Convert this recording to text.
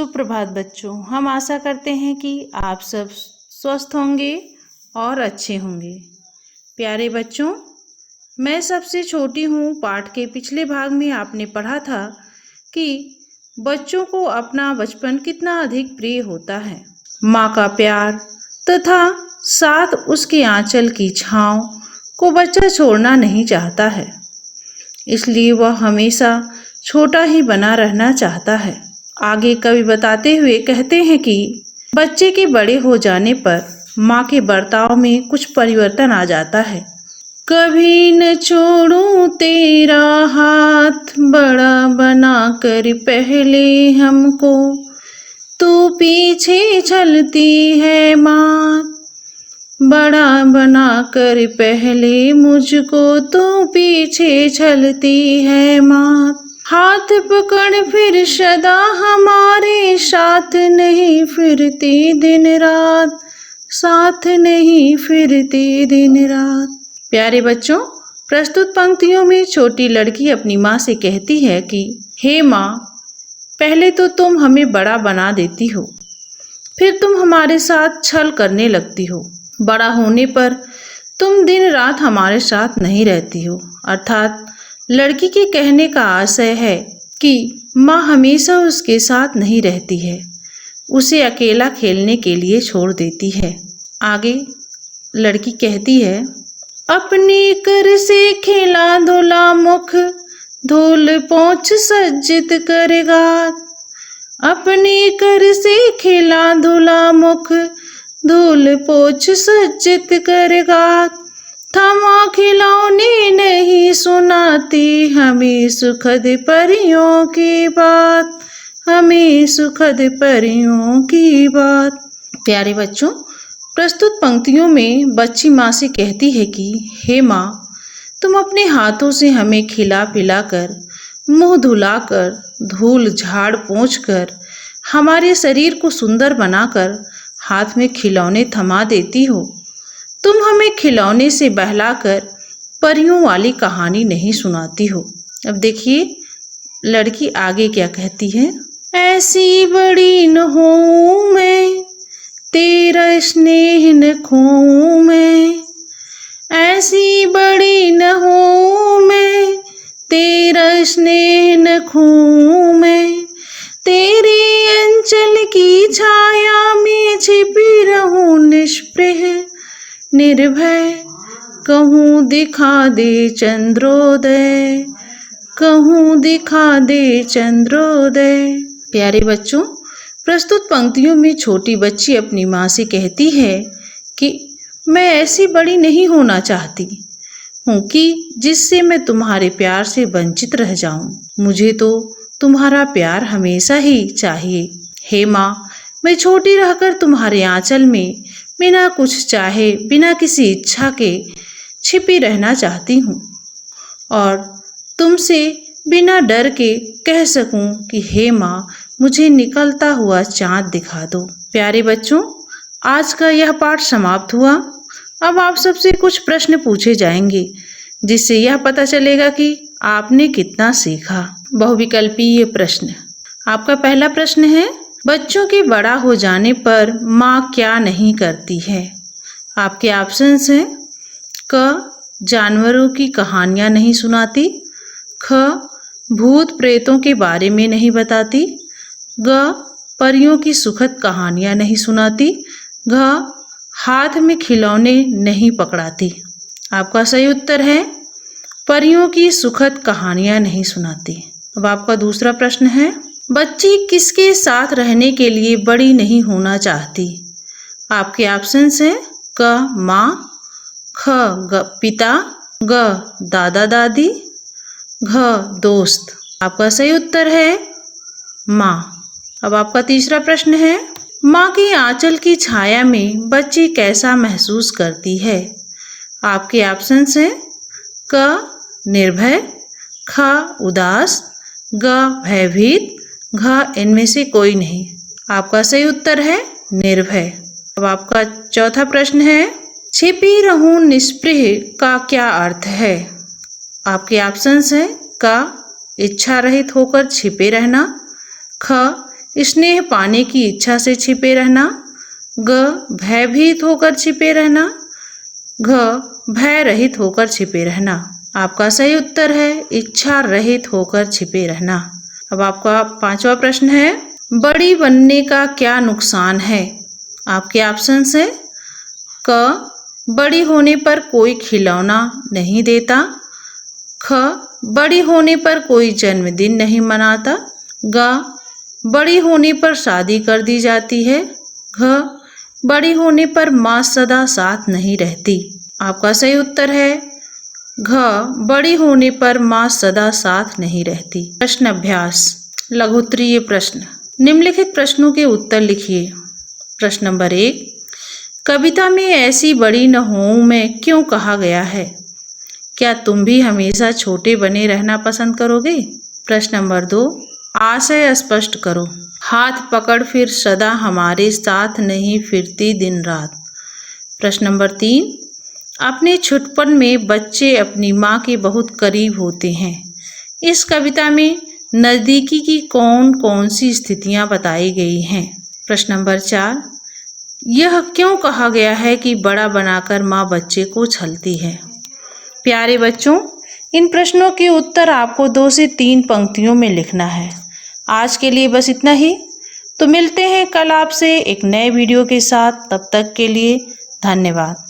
सुप्रभात बच्चों। हम आशा करते हैं कि आप सब स्वस्थ होंगे और अच्छे होंगे। प्यारे बच्चों, मैं सबसे छोटी हूँ। पाठ के पिछले भाग में आपने पढ़ा था कि बच्चों को अपना बचपन कितना अधिक प्रिय होता है। माँ का प्यार तथा साथ उसके आंचल की छाँव को बच्चा छोड़ना नहीं चाहता है, इसलिए वह हमेशा छोटा ही बना रहना चाहता है। आगे कवि बताते हुए कहते हैं कि बच्चे के बड़े हो जाने पर माँ के बर्ताव में कुछ परिवर्तन आ जाता है। कभी न छोड़ूं तेरा हाथ, बड़ा बना कर पहले हमको, तू पीछे चलती है माँ। बड़ा बना कर पहले मुझको, तू पीछे चलती है माँ। हाथ पकड़ फिर सदा हमारे साथ नहीं फिरती दिन रात, साथ नहीं फिरती दिन रात। प्यारे बच्चों, प्रस्तुत पंक्तियों में छोटी लड़की अपनी माँ से कहती है कि हे माँ, पहले तो तुम हमें बड़ा बना देती हो, फिर तुम हमारे साथ छल करने लगती हो। बड़ा होने पर तुम दिन रात हमारे साथ नहीं रहती हो। अर्थात लड़की के कहने का आशय है कि माँ हमेशा उसके साथ नहीं रहती है, उसे अकेला खेलने के लिए छोड़ देती है। आगे लड़की कहती है, अपनी कर से खिला धुला मुख, धूल पोंछ सज्जित करेगा। अपनी कर से खिला धुला मुख, धूल पोंछ सज्जित करेगा। थमा खिलौने नहीं सुनाती हमें सुखद परियों की बात, हमें सुखद परियों की बात। प्यारे बच्चों, प्रस्तुत पंक्तियों में बच्ची माँ से कहती है कि हे माँ, तुम अपने हाथों से हमें खिला पिला कर, मुँह धुलाकर, धूल झाड़ पोंछ कर, हमारे शरीर को सुंदर बनाकर हाथ में खिलौने थमा देती हो। तुम हमें खिलौने से बहलाकर परियों वाली कहानी नहीं सुनाती हो। अब देखिए लड़की आगे क्या कहती है। ऐसी बड़ी न हूँ मैं, तेरा स्नेह न खोऊं मैं। ऐसी बड़ी न हूँ मैं, तेरा स्नेह न खोऊं मैं। तेरी अंचल की छाया में छिपी रहूं निष्प्रह निर्भय। कहूँ दिखा दे चंद्रोदय, कहूँ दिखा दे चंद्रोदय। प्यारे बच्चों, प्रस्तुत पंक्तियों में छोटी बच्ची अपनी माँ से कहती है कि मैं ऐसी बड़ी नहीं होना चाहती हूँ कि जिससे मैं तुम्हारे प्यार से वंचित रह जाऊं। मुझे तो तुम्हारा प्यार हमेशा ही चाहिए। हे माँ, मैं छोटी रहकर तुम्हारे आंचल में बिना कुछ चाहे, बिना किसी इच्छा के छिपी रहना चाहती हूँ और तुमसे बिना डर के कह सकूं कि हे माँ, मुझे निकलता हुआ चाँद दिखा दो। प्यारे बच्चों, आज का यह पाठ समाप्त हुआ। अब आप सबसे कुछ प्रश्न पूछे जाएंगे, जिससे यह पता चलेगा कि आपने कितना सीखा। बहुविकल्पीय प्रश्न। आपका पहला प्रश्न है, बच्चों के बड़ा हो जाने पर माँ क्या नहीं करती है? आपके ऑप्शंस हैं क, जानवरों की कहानियाँ नहीं सुनाती। ख, भूत प्रेतों के बारे में नहीं बताती। ग, परियों की सुखद कहानियाँ नहीं सुनाती। घ, हाथ में खिलौने नहीं पकड़ाती। आपका सही उत्तर है परियों की सुखद कहानियाँ नहीं सुनाती। अब आपका दूसरा प्रश्न है, बच्ची किसके साथ रहने के लिए बड़ी नहीं होना चाहती? आपके ऑप्शंस हैं क, माँ। ख, पिता। ग, दादा दादी। घ, दोस्त। आपका सही उत्तर है माँ। अब आपका तीसरा प्रश्न है, माँ की आंचल की छाया में बच्ची कैसा महसूस करती है? आपके ऑप्शंस हैं क, निर्भय। ख, उदास। ग, भयभीत। घ, इनमें से कोई नहीं। आपका सही उत्तर है निर्भय। अब आपका चौथा प्रश्न है, छिपी रहूं निष्प्रह का क्या अर्थ है? आपके ऑप्शंस हैं क, इच्छा रहित होकर छिपे रहना। ख, स्नेह पाने की इच्छा से छिपे रहना। ग भयभीत होकर छिपे रहना। घ भय रहित होकर छिपे रहना। आपका सही उत्तर है इच्छा रहित होकर छिपे रहना। अब आपका 5वां प्रश्न है, बड़ी बनने का क्या नुकसान है? आपके ऑप्शंस हैं, क बड़ी होने पर कोई खिलौना नहीं देता। ख बड़ी होने पर कोई जन्मदिन नहीं मनाता। ग बड़ी होने पर शादी कर दी जाती है। घ बड़ी होने पर माँ सदा साथ नहीं रहती। आपका सही उत्तर है घ बड़ी होने पर माँ सदा साथ नहीं रहती। प्रश्न अभ्यास लघुत्तरीय प्रश्न। निम्नलिखित प्रश्नों के उत्तर लिखिए। प्रश्न नंबर 1, कविता में ऐसी बड़ी न होऊं मैं क्यों कहा गया है? क्या तुम भी हमेशा छोटे बने रहना पसंद करोगे? प्रश्न नंबर 2, आशय स्पष्ट करो। हाथ पकड़ फिर सदा हमारे साथ नहीं फिरती दिन रात। प्रश्न नंबर 3, अपने छुटपन में बच्चे अपनी माँ के बहुत करीब होते हैं। इस कविता में नज़दीकी की कौन कौन सी स्थितियाँ बताई गई हैं? प्रश्न नंबर 4, यह क्यों कहा गया है कि बड़ा बनाकर माँ बच्चे को छलती है? प्यारे बच्चों, इन प्रश्नों के उत्तर आपको 2 से 3 पंक्तियों में लिखना है। आज के लिए बस इतना ही। तो मिलते हैं कल आपसे एक नए वीडियो के साथ। तब तक के लिए धन्यवाद।